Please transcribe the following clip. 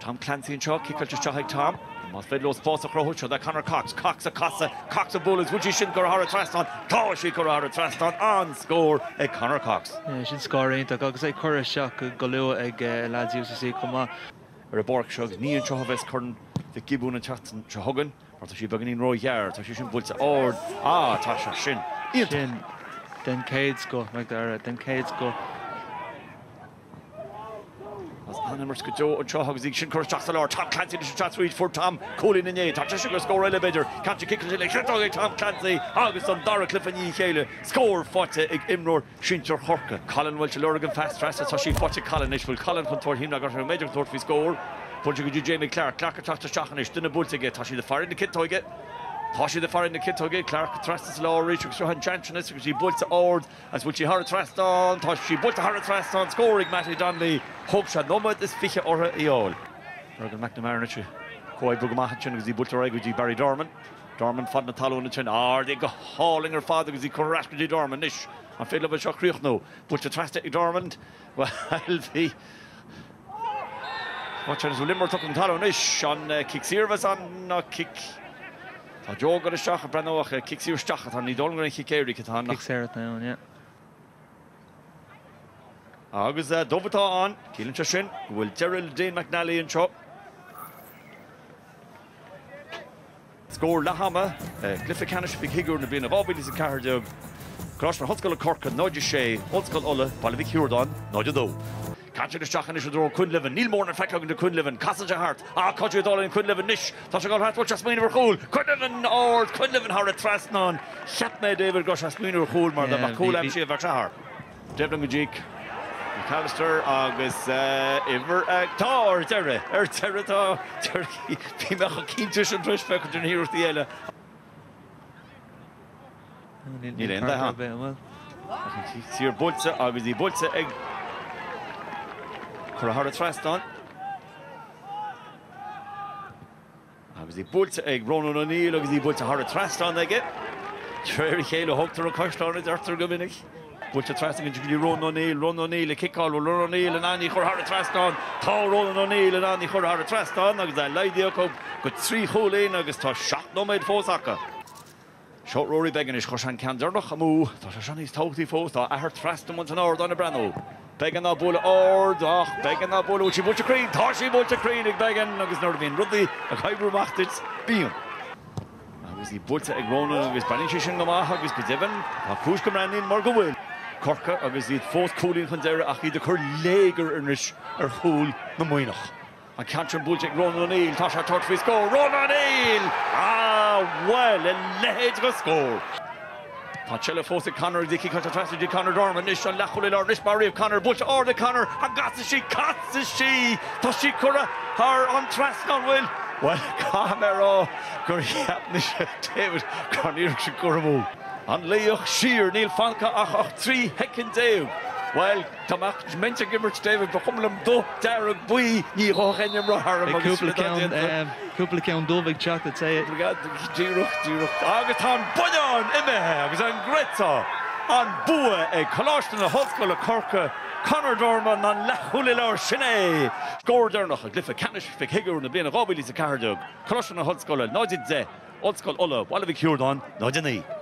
Tom Clancy and Chuck, kick to Chuck Tom. Must be lost boss of Craoibhe, that Conor Cox a Casa, Cox a Bullets, would you shouldn't go hard Traston, Toshi go hard Traston, on score a Conor Cox. Yeah, she'd score ain't that, because I curry shock go ag lads UCC come on. Or a Bork shog, knee and Chohaves Curn, the Gibbon and Chatton Chohagan, or she beginning row Iar, Tashi Shin Bulls or Tasha Shin. Shin, then Cades go, like that, then Cades go. As Animers could do, and Chohag Shin Curse Jacksalor, Tom Clancy, the shots reach for Tom, Colin and Ye, Tasha Sugar score elevator, can't you kick it like Tom Clancy, August on Daracliff and Ye Kayla, score Fotte, Imror, Shinter Horka, Colin Welch, Lurgan fast stress, that's how she Fotte Colin, will Colin Contour him, I got a major thought for score. Punch you Jamie Clark attacked to Ceannais, didn't a bull to get Tashi the fire in the kit to get. Tashi the fire in the kit to get Clark Trastas law reach to hand Chancellors because she built to Ord as would she hard Traston, Tashi built to hard Traston, scoring Matty Donnelly, hope shot no this fiche or Iar-Ollamh. Rogan McNamara, Craoibhe Machin was he built to Reg Barry Dorman. Dorman fought Natalo in the chin. They go hauling her father because he correct with Dorman. Nish, I feel a bit shocked now. Built to Traston Dorman. Well, he. Watch as Limmer took him Talon ish on kick service on kick. Joe got a shot at Branoch, kick serious shot on the Dolgan kick area. Kick Sarah down, yeah. August Dovata on, Keelan Chashin, will Geraldine McNally and Chop. Score Lahama, Cliffe Canish, Big Higger, and the Bin of Obbies and Cardog. Cross from Ollscoil Cork, Ndiaidh, Ollscoil Ollscoil, Baile Átha Cliath, Catch the Shach and Ishador Quinlivan, Neil Moore and Feckog to Quinlivan, Castle Hart, catch it all in Quinlivan Nish, Tashagal Hart, watch Jasmine Vercool, Quinlivan or Quinlivan Hart Trasnon, Shatme David Gosh Jasmine Vercool, Mar the Macul MC of Vachar, Devlin Gajik, McAllister, August, Iver, Tar, Terra, Terra, Turkey, Pimach, Kintish and Trishbeck, and here with the Ella. Neil in the hand. See your Bulza, August the Bulza egg. For a hard Traston. Obviously, Bulls egg Ronan O'Neill, obviously, Bulls a hard Traston they get. Cherry Halo hooked to a question on it after Gominich. Bulls a Traston and Ronan O'Neill, a kick all, Ronan O'Neill and Andy for hard Traston. Tall Ronan O'Neill and Andy for hard Traston. Obviously, I lied the got 3 hole in, obviously, shot no made for Saka. Short Rory Beganish, Koshan Kandernoch, Amu, Tashanis Tauti Fosa, I heard Traston once an hour on a Brano. Began a bull Ord, began a bull, which he butcher cream, Toshi butcher cream, began, August Nordvin, Rudley, a Kybru Machtits, Beam. Was the Bulta Egrona, August Banishish and Gamaha, August Bedevan, a push command in Morgawil. Corka, August the 4th cooling Condera, Achi the Cur Lager Inish, or Fool, the Moinoch. A catcher Bulta Egrona O'Neill, Tasha Tortfi score, Ronan O'Neill! Well, a legs go score. Pachella Fosa Connor, Dicky Cutter Trasty, Connor Dorman, Nish on Lachulil or Nish Barry of Connor, Butch or the Connor, and Gatsashi, Toshi Kura, her on Traston will. Well, Camero, Guriat Nish, David, Cornir Shikuramu, and Leoch Shear, Neil Fanka, Ach, 3 Hecken Dave. Well, Tamach Mencha Gimmert David, Bacumlum Do, Derek Bui, Niho Henyam Rahar, Couple count Dovig chat that say it. Agaton Bunyan, Imeh, was on Gretza, on Bhuaigh, a Colostan, a Ollscoil, a Corka, Conor Dorman, and Lachulil or Ceannais. Score Dernach, a Glypha Canish, Vic Higger, and the Bin of Obbies, a Cardog, Colostan, a Ollscoil, Ndiaidh, Ollscoil Ollscoil, Baile Átha Cliath, Ndiaidh.